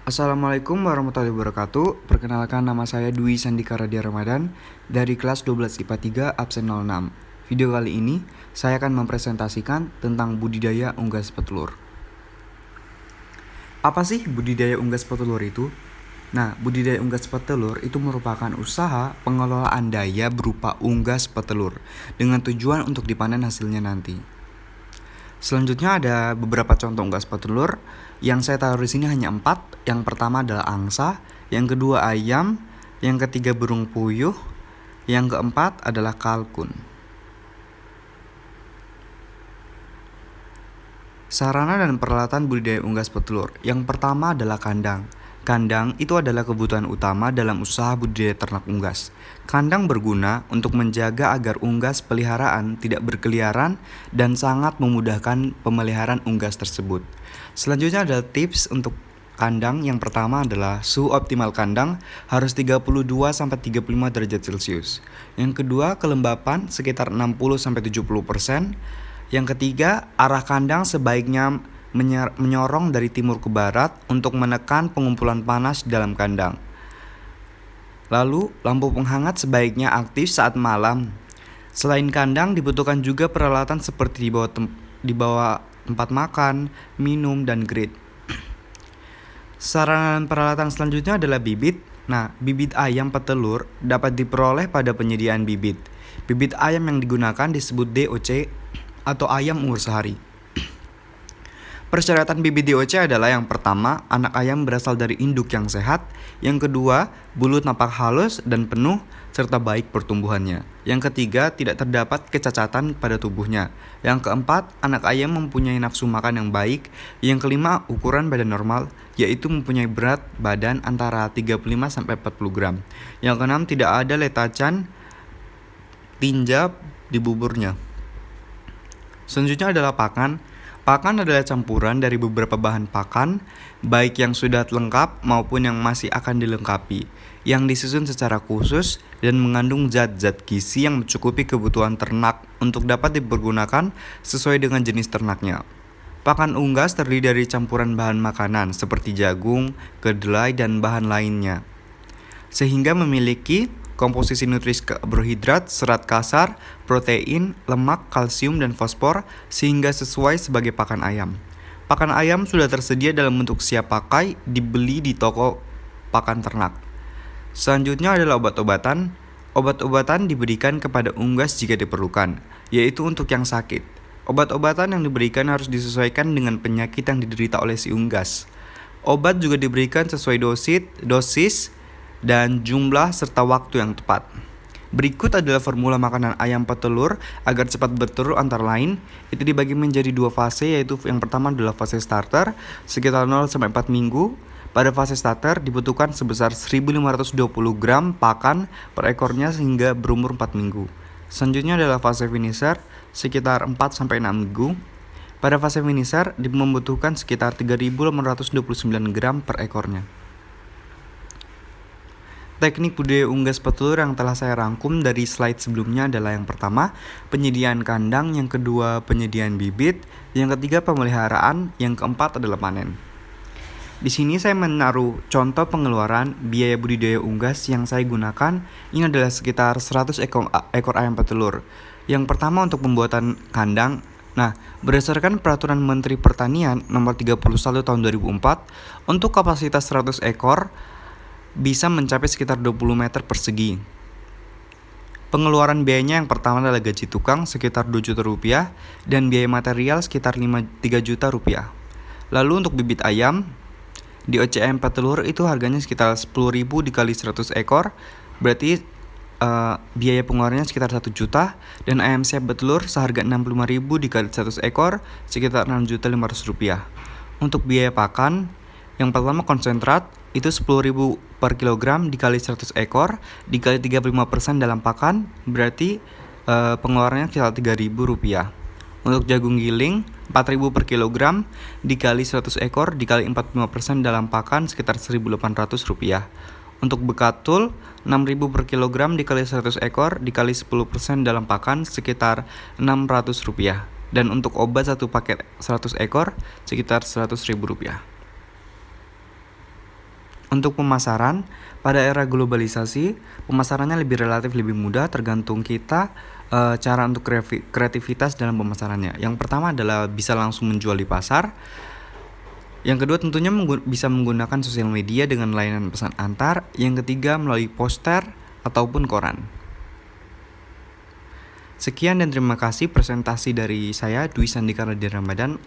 Assalamualaikum warahmatullahi wabarakatuh. Perkenalkan, nama saya Dwi Sandika Radia Ramadan dari kelas 12 IPA 3 absen 06. Video kali ini saya akan mempresentasikan tentang budidaya unggas petelur. Apa sih budidaya unggas petelur itu? Nah, budidaya unggas petelur itu merupakan usaha pengelolaan daya berupa unggas petelur dengan tujuan untuk dipanen hasilnya nanti. Selanjutnya ada beberapa contoh unggas petelur. Yang saya taruh di sini hanya 4. Yang pertama adalah angsa, yang kedua ayam, yang ketiga burung puyuh, yang keempat adalah kalkun. Sarana dan peralatan budidaya unggas petelur. Yang pertama adalah kandang. Kandang itu adalah kebutuhan utama dalam usaha budidaya ternak unggas. Kandang berguna untuk menjaga agar unggas peliharaan tidak berkeliaran dan sangat memudahkan pemeliharaan unggas tersebut. Selanjutnya ada tips untuk kandang. Yang pertama adalah suhu optimal kandang harus 32-35 derajat Celcius. Yang kedua, kelembapan sekitar 60-70%. Yang ketiga, arah kandang sebaiknya menyorong dari timur ke barat untuk menekan pengumpulan panas di dalam kandang. Lalu, lampu penghangat sebaiknya aktif saat malam. Selain kandang, dibutuhkan juga peralatan seperti di bawah tempat makan, minum, dan grid. Sarana dan peralatan selanjutnya adalah bibit. Nah, bibit ayam petelur dapat diperoleh pada penyediaan bibit. Bibit ayam yang digunakan disebut DOC atau ayam umur sehari. Persyaratan bibit DOC adalah yang pertama, anak ayam berasal dari induk yang sehat. Yang kedua, bulu tampak halus dan penuh serta baik pertumbuhannya. Yang ketiga, tidak terdapat kecacatan pada tubuhnya. Yang keempat, anak ayam mempunyai nafsu makan yang baik. Yang kelima, ukuran badan normal, yaitu mempunyai berat badan antara 35-40 gram. Yang keenam, tidak ada letacan tinja di buburnya. Selanjutnya adalah pakan. Pakan adalah campuran dari beberapa bahan pakan, baik yang sudah lengkap maupun yang masih akan dilengkapi, yang disusun secara khusus dan mengandung zat-zat gizi yang mencukupi kebutuhan ternak untuk dapat dipergunakan sesuai dengan jenis ternaknya. Pakan unggas terdiri dari campuran bahan makanan seperti jagung, kedelai, dan bahan lainnya, sehingga memiliki komposisi nutrisi karbohidrat, serat kasar, protein, lemak, kalsium, dan fosfor sehingga sesuai sebagai pakan ayam. Pakan ayam sudah tersedia dalam bentuk siap pakai, dibeli di toko pakan ternak. Selanjutnya adalah obat-obatan. Obat-obatan diberikan kepada unggas jika diperlukan, yaitu untuk yang sakit. Obat-obatan yang diberikan harus disesuaikan dengan penyakit yang diderita oleh si unggas. Obat juga diberikan sesuai dosis dan jumlah serta waktu yang tepat. Berikut adalah formula makanan ayam petelur agar cepat bertelur, antara lain itu dibagi menjadi 2 fase, yaitu yang pertama adalah fase starter sekitar 0-4 minggu. Pada fase starter dibutuhkan sebesar 1520 gram pakan per ekornya sehingga berumur 4 minggu. Selanjutnya adalah fase finisher sekitar 4-6 minggu. Pada fase finisher membutuhkan sekitar 3829 gram per ekornya. Teknik budidaya unggas petelur yang telah saya rangkum dari slide sebelumnya adalah yang pertama, penyediaan kandang, yang kedua, penyediaan bibit, yang ketiga, pemeliharaan, yang keempat adalah panen. Di sini saya menaruh contoh pengeluaran biaya budidaya unggas yang saya gunakan. Ini adalah sekitar 100 ekor ayam petelur. Yang pertama, untuk pembuatan kandang. Nah, berdasarkan Peraturan Menteri Pertanian Nomor 31 Tahun 2004, untuk kapasitas 100 ekor bisa mencapai sekitar 20 meter persegi. Pengeluaran biayanya yang pertama adalah gaji tukang sekitar 2 juta rupiah dan biaya material sekitar 3 juta rupiah. Lalu untuk bibit ayam, di OCM petelur itu harganya sekitar 10.000 dikali 100 ekor, berarti biaya pengeluarannya sekitar 1 juta, dan ayam siap betelur seharga 65.000 dikali 100 ekor sekitar 6.500.000 rupiah. Untuk biaya pakan, yang pertama konsentrat itu 10.000 per kilogram dikali 100 ekor dikali 35% dalam pakan, berarti pengeluarannya sekitar 3.000 rupiah. Untuk jagung giling 4.000 per kilogram dikali 100 ekor dikali 45% dalam pakan sekitar 1.800 rupiah. Untuk bekatul 6.000 per kilogram dikali 100 ekor dikali 10% dalam pakan sekitar 600 rupiah. Dan untuk obat 1 paket 100 ekor sekitar 100.000 rupiah. Untuk pemasaran, pada era globalisasi, pemasarannya relatif lebih mudah tergantung kita cara untuk kreativitas dalam pemasarannya. Yang pertama adalah bisa langsung menjual di pasar. Yang kedua tentunya bisa menggunakan sosial media dengan layanan pesan antar. Yang ketiga melalui poster ataupun koran. Sekian dan terima kasih presentasi dari saya, Dwi Sandika Ramadhan.